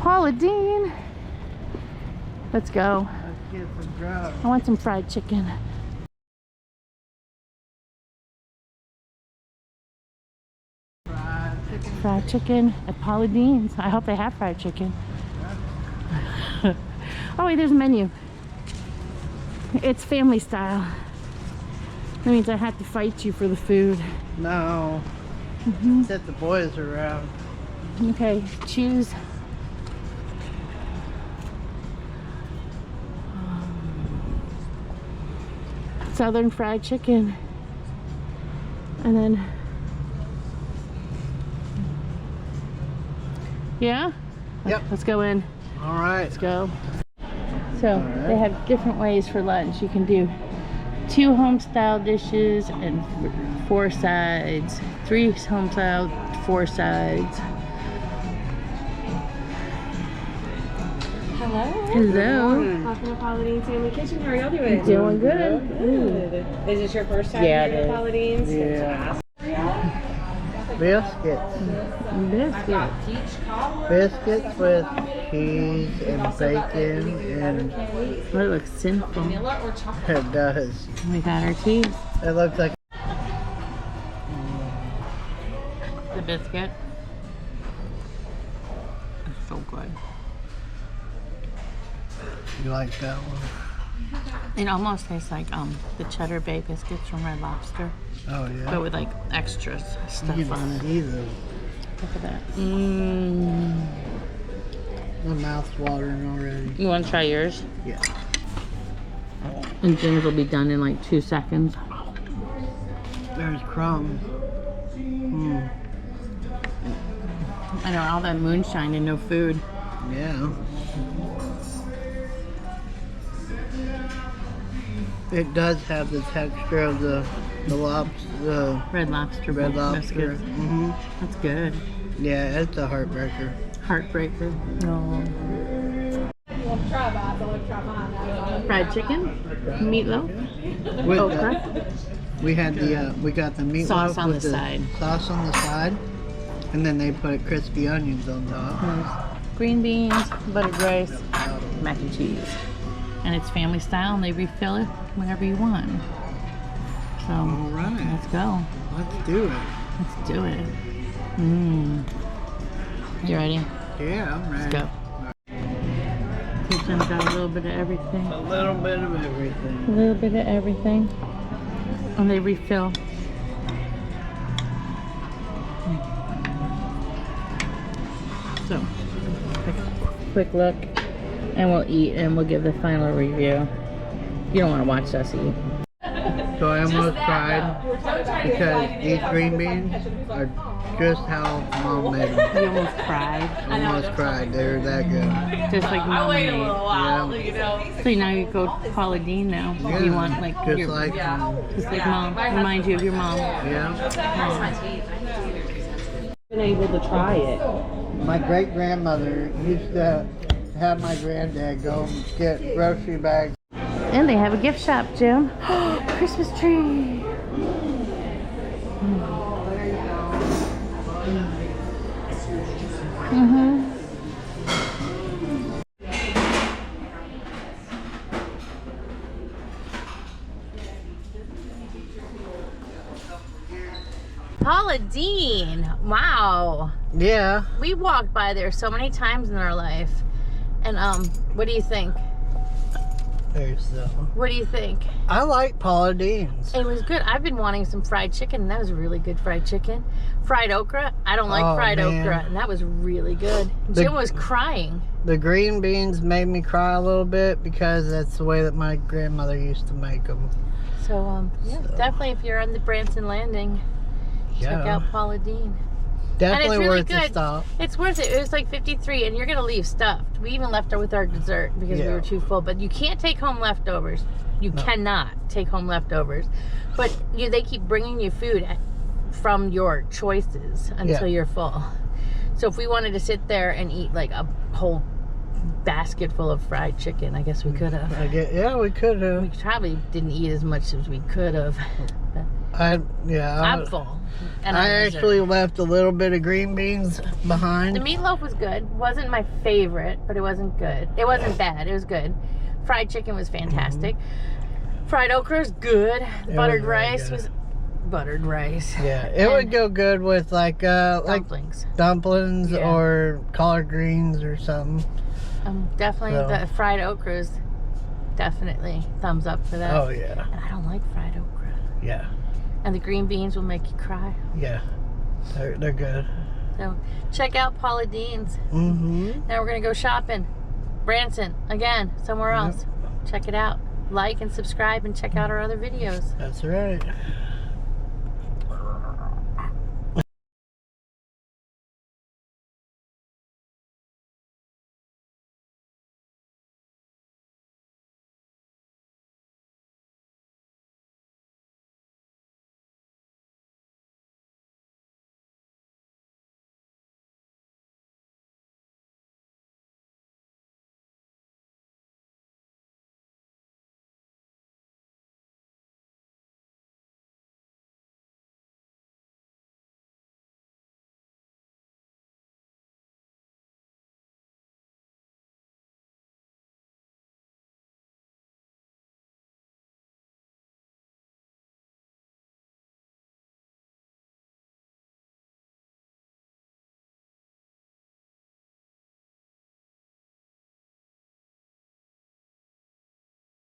Paula Deen. Let's go. Let's get some drugs. I want some fried chicken. Fried chicken at Paula Deen's. I hope they have fried chicken. Oh wait, there's a menu. It's family style. That means I have to fight you for the food. No. Set the boys around. Okay, choose. Southern fried chicken. And then, yeah? Yep. Let's go in. All right. Let's go. So they have different ways for lunch. You can do 2 home style dishes and 4 sides. 3 home style, 4 sides. Hello. Hello. Welcome to Paula Deen's Family Kitchen. How are y'all doing? Doing good. Good. Is this your first time Yeah, here it at is. Paula Deen's? Yeah. Biscuits. Biscuits. Biscuits with cheese and bacon and Oh, it looks sinful. it does. We got our cheese. It looks like The biscuit. It's so good. you like that one. It almost tastes like the Cheddar Bay biscuits from Red Lobster, Oh yeah. but with like extra stuff You on can it. see them. Look at that. Mmm. My mouth's watering already. You want to try yours? Yeah. And Jim's will be done in like 2 seconds. There's crumbs. I know, all that moonshine and no food. Yeah. It does have the texture of the lobster, Red Lobster. red lobster. biscuits. That's good. Yeah, it's a heartbreaker. Heartbreaker. No. Fried chicken, meatloaf, With okra, we had the we got the meatloaf Sauce on with the side. Sauce on the side, and then they put crispy onions on top. green beans, buttered rice, mac and cheese. And it's family style, and they refill it whenever you want. So All right, let's go. let's do it. Let's do it. Mmm. You ready? Yeah, I'm ready. Let's go. Kitchen's got a little bit of everything. A little bit of everything. A little bit of everything. And they refill. So, quick look, and we'll eat, and we'll give the final review. You don't want to watch us eat. So I almost cried because these green beans are just how Mom made them. You almost cried. I almost cried. They were that good. Just like Mom made. Yeah. So now you go Paula Deen now. Yeah. You want like just your, like just like Mom. Remind you of your mom. yeah. Been able to try it. My great grandmother used to have my granddad go get grocery bags. And they have a gift shop, Jim. Christmas tree. Paula Deen. Wow. Yeah. We walked by there so many times in our life. And what do you think? There's the. What do you think? I like Paula Deen's. It was good. I've been wanting some fried chicken, and that was really good fried chicken. Fried okra. I don't like fried okra, and that was really good. Jim was crying. The green beans made me cry a little bit because that's the way that my grandmother used to make them. So, yeah, definitely if you're on the Branson Landing, check out Paula Deen. Definitely really worth the stop. It's worth it. It was like 53, and you're gonna leave stuffed. We even left her with our dessert because we were too full. But you can't take home leftovers. You cannot take home leftovers. But they keep bringing you food from your choices until you're full. So if we wanted to sit there and eat like a whole basket full of fried chicken, I guess we could have. Yeah, we could have. We probably didn't eat as much as we could have. I'm full. And I I'm actually dessert. left a little bit of green beans behind. The meatloaf was good. Wasn't my favorite, but it wasn't good. It wasn't bad. It was good. Fried chicken was fantastic. Fried okra is good. Buttered rice was buttered rice. Yeah, it would go good with like dumplings Yeah. or collard greens or something. Definitely So. the fried okras. Definitely thumbs up for that. Oh yeah, And I don't like fried okra. yeah, And the green beans will make you cry. yeah. They're good. So check out Paula Deen's. Mm-hmm. Now we're gonna go shopping. Branson again, somewhere else. Check it out. Like and subscribe and check out our other videos. That's right.